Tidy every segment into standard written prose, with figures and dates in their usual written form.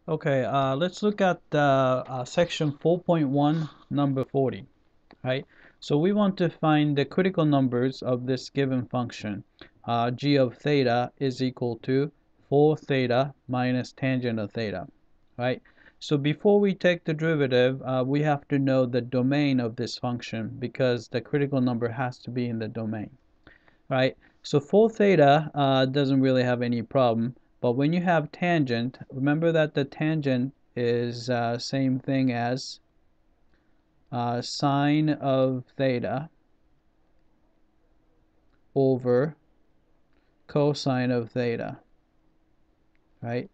Okay, let's look at section 4.1, number 40, right? So we want to find the critical numbers of this given function. G of theta is equal to 4 theta minus tangent of theta, right? So before we take the derivative, we have to know the domain of this function because the critical number has to be in the domain, right? So 4 theta doesn't really have any problem, but when you have tangent, remember that the tangent is same thing as sine of theta over cosine of theta, right?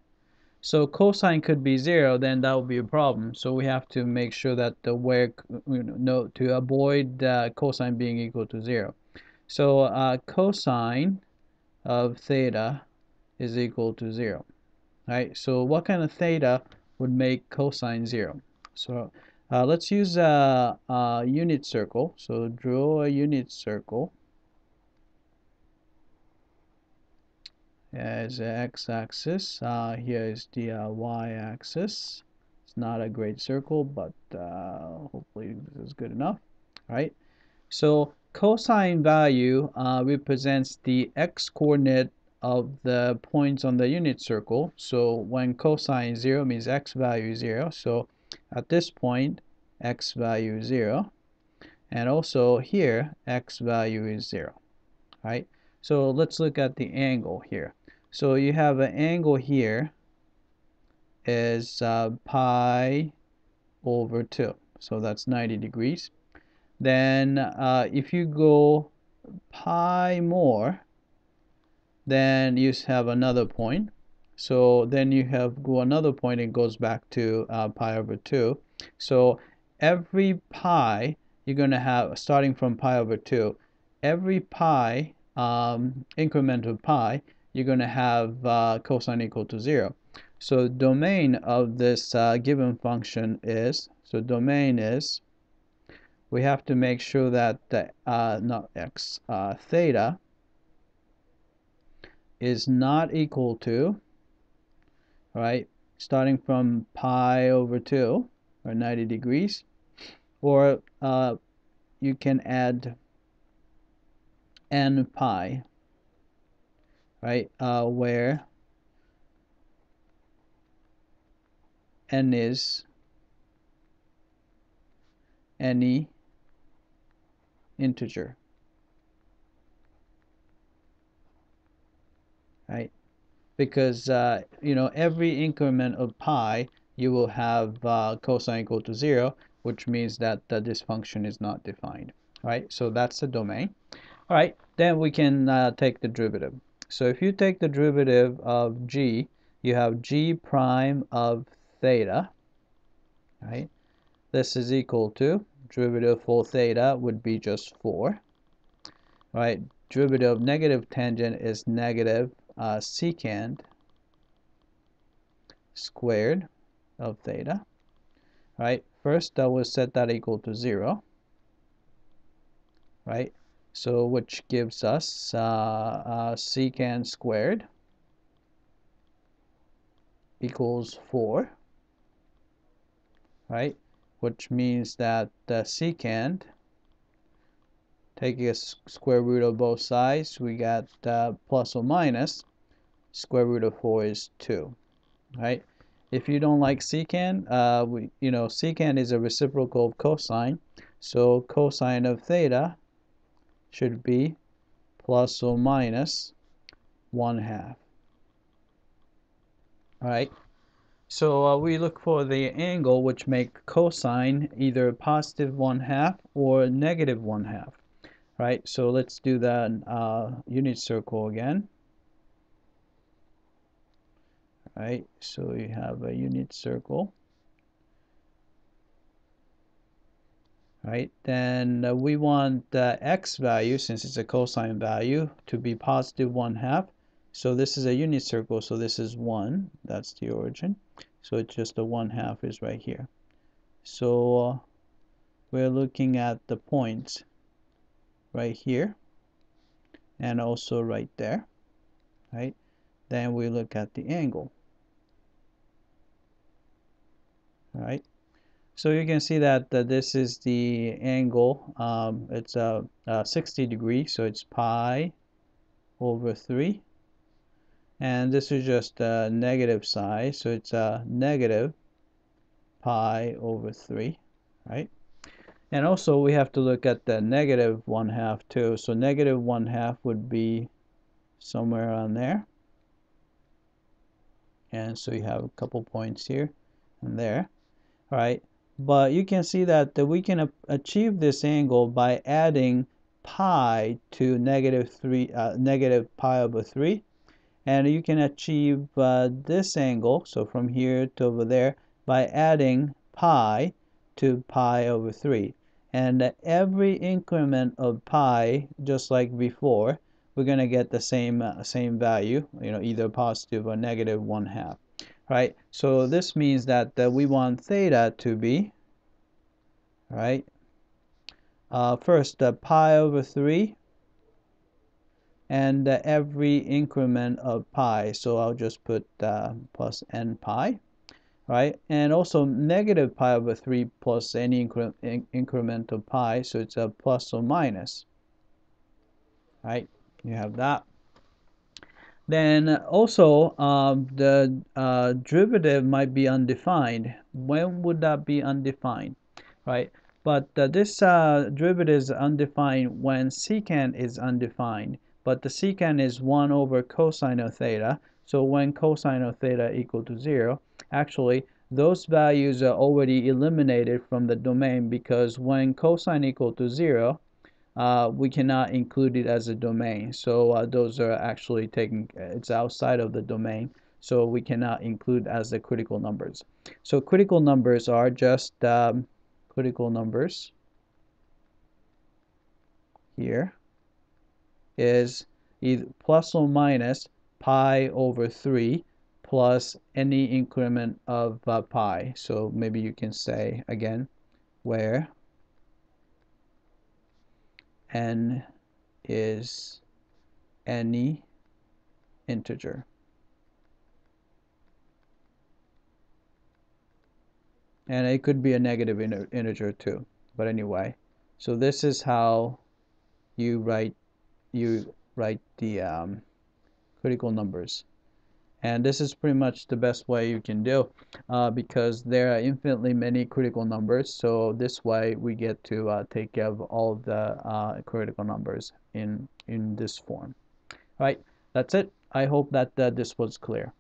So cosine could be 0, then that would be a problem. So we have to make sure that the where, no, to avoid cosine being equal to 0. So cosine of theta is equal to 0. Right, so what kind of theta would make cosine 0? So let's use a unit circle. So draw a unit circle as the x-axis. Here is the y-axis. It's not a great circle, but hopefully this is good enough. Right, so cosine value represents the x-coordinate of the points on the unit circle. So when cosine is 0 means x value is 0. So at this point x value is 0. And also here x value is 0. Right? So let's look at the angle here. So you have an angle here is pi over 2. So that's 90 degrees. Then if you go pi more, then you have another point. So then you have go another point, it goes back to pi over 2. So every pi you're going to have, starting from pi over 2, every pi increment of pi, you're going to have cosine equal to 0. So domain of this given function is, so domain is, we have to make sure that the not x theta is not equal to, right, starting from pi over 2 or 90 degrees, or you can add n pi, right, where n is any integer, right? Because every increment of pi you will have cosine equal to 0, which means that this function is not defined, right? So that's the domain. All right, then we can take the derivative. So if you take the derivative of g, you have g prime of theta, right? This is equal to, derivative for theta would be just 4, right? Derivative of negative tangent is negative secant squared of theta, right? First, I will set that equal to 0, right? So which gives us secant squared equals 4, right? Which means that the secant, taking a square root of both sides, we got plus or minus square root of 4 is 2, right? If you don't like secant, secant is a reciprocal of cosine, so cosine of theta should be plus or minus 1/2. All right. So we look for the angle which make cosine either positive 1/2 or negative 1/2. Right. So let's do that unit circle again. Right. So we have a unit circle. Right. Then we want the x value, since it's a cosine value, to be positive 1/2. So this is a unit circle, so this is 1. That's the origin. So it's just the 1/2 is right here. So we're looking at the points right here and also right there, right? Then we look at the angle. So you can see that this is the angle. It's 60 degrees, so it's pi over 3. And this is just a negative side, so it's negative pi over 3, right? And also we have to look at the negative 1/2 too. So negative 1/2 would be somewhere on there. And so you have a couple points here and there, right? But you can see that we can achieve this angle by adding pi to negative pi over 3. And you can achieve this angle, so from here to over there, by adding pi to pi over 3. And every increment of pi, just like before, we're going to get the same value, either positive or negative 1/2. Right? So this means that we want theta to be, right? First, pi over 3. And every increment of pi, so I'll just put plus n pi, right? And also negative pi over 3 plus any increment of pi, so it's a plus or minus, right? You have that. Then also the derivative might be undefined. When would that be undefined, right? But this derivative is undefined when secant is undefined. But the secant is 1 over cosine of theta. So when cosine of theta equal to 0, actually those values are already eliminated from the domain, because when cosine equal to 0, we cannot include it as a domain. So those are actually it's outside of the domain. So we cannot include as the critical numbers. So critical numbers are just critical numbers here is either plus or minus pi over 3 plus any increment of pi. So maybe you can say again, where n is any integer. And it could be a negative integer too. But anyway, so this is how you write the critical numbers. And this is pretty much the best way you can do, because there are infinitely many critical numbers. So this way we get to take care of all of the critical numbers in this form. All right, that's it. I hope that this was clear.